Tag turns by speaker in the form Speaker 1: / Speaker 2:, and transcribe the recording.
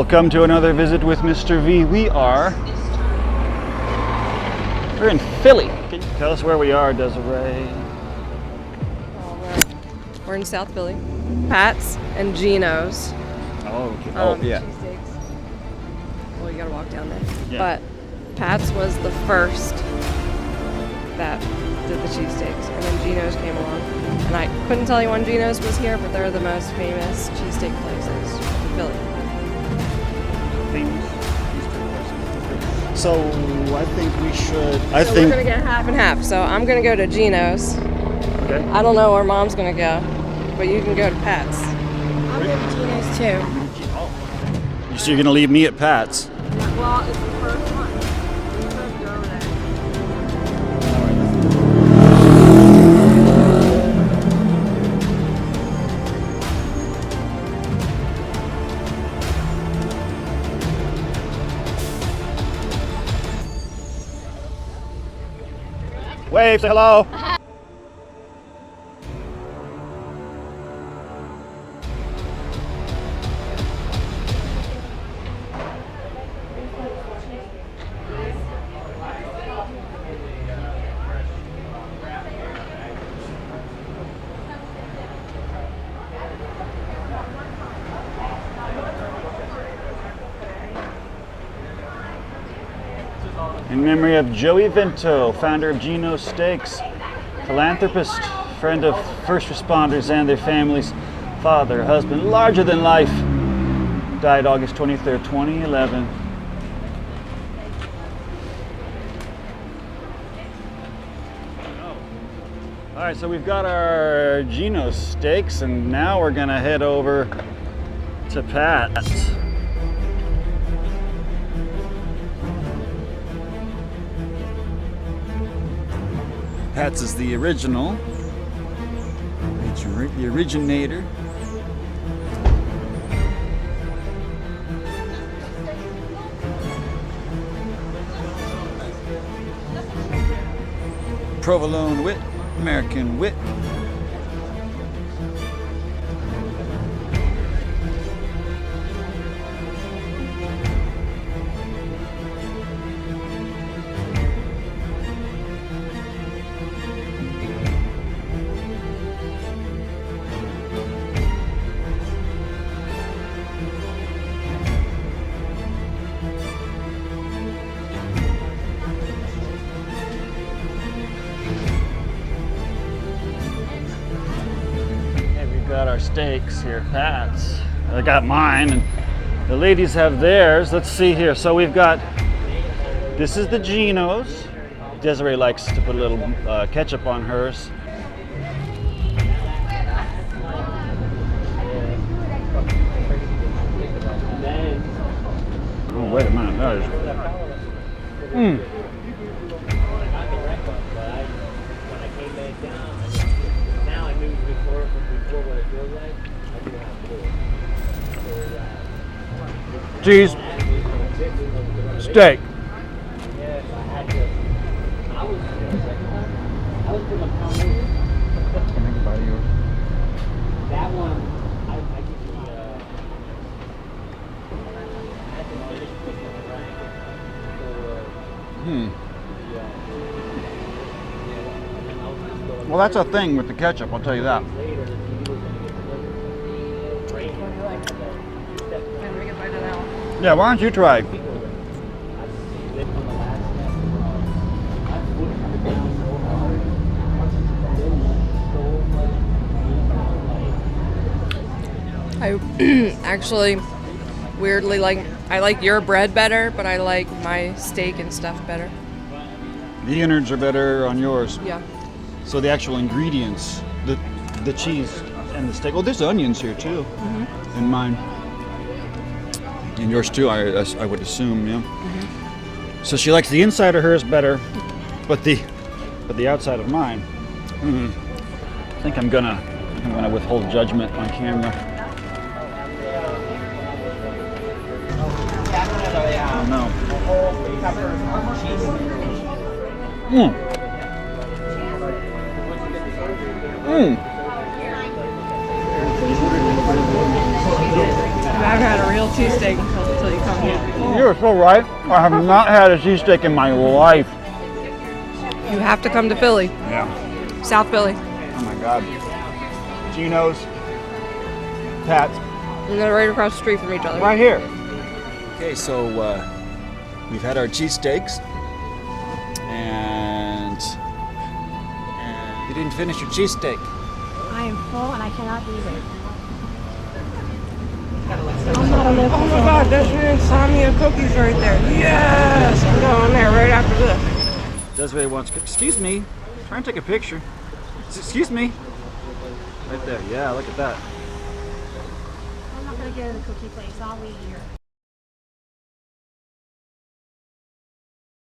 Speaker 1: Welcome to another visit with Mr. V. We're in Philly. Can you tell us where we are, Desiree?
Speaker 2: We're in South Philly. Pat's and Gino's.
Speaker 1: Yeah.
Speaker 2: Cheesesteaks. Well, you gotta walk down there.
Speaker 1: Yeah.
Speaker 2: But Pat's was the first that did the cheesesteaks, and then Gino's came along. And I couldn't tell you when Gino's was here, but they're the most famous cheesesteak places in Philly.
Speaker 1: So I think we should.
Speaker 2: We're gonna get half and half. So I'm gonna go to Gino's.
Speaker 1: Okay.
Speaker 2: I don't know where Mom's gonna go, but you can go to Pat's.
Speaker 3: I'll go to Gino's too.
Speaker 1: So you're gonna leave me at Pat's?
Speaker 2: Well, it's the first one. We could go there.
Speaker 1: Wave, say hello. In memory of Joey Vento, founder of Gino's Steaks, philanthropist, friend of first responders and their families, father, husband, larger than life, died August 23rd, 2011. All right, so we've got our Gino's Steaks, and now we're gonna head over to Pat's. Pat's is the original, the originator. Provolone wit, American wit. Got our steaks here, Pat's. I got mine, and the ladies have theirs. Let's see here. So we've got, this is the Gino's. Desiree likes to put a little ketchup on hers. Oh, wait a minute. That is. Cheese steak. Well, that's a thing with the ketchup, I'll tell you that. Yeah, why don't you try?
Speaker 2: I actually weirdly I like your bread better, but I like my steak and stuff better.
Speaker 1: The innards are better on yours.
Speaker 2: Yeah.
Speaker 1: So the actual ingredients, the cheese and the steak. Oh, there's onions here too, in mine. And yours too, I would assume, yeah. So she likes the inside of hers better, but the outside of mine. I think I'm gonna withhold judgment on camera. Oh no.
Speaker 2: I've had a real cheesesteak until
Speaker 1: are so right. I have not had a cheesesteak in my life.
Speaker 2: You have to come to Philly,
Speaker 1: Yeah.
Speaker 2: South Philly.
Speaker 1: Oh my God. Gino's, Pat's,
Speaker 2: And they're right across the street from each other.
Speaker 1: right here. Okay, so we've had our cheesesteaks, and you didn't finish your cheesesteak.
Speaker 3: I am full and I cannot eat it. I'm not a local.
Speaker 2: Oh my God, there's your insomnia cookies right there. Yes! I'm going there right after this.
Speaker 1: Desiree wants. Excuse me. Try and take a picture. Excuse me. Right there. Yeah, look at that.
Speaker 3: I'm not going to go to the cookie place. I'll wait here.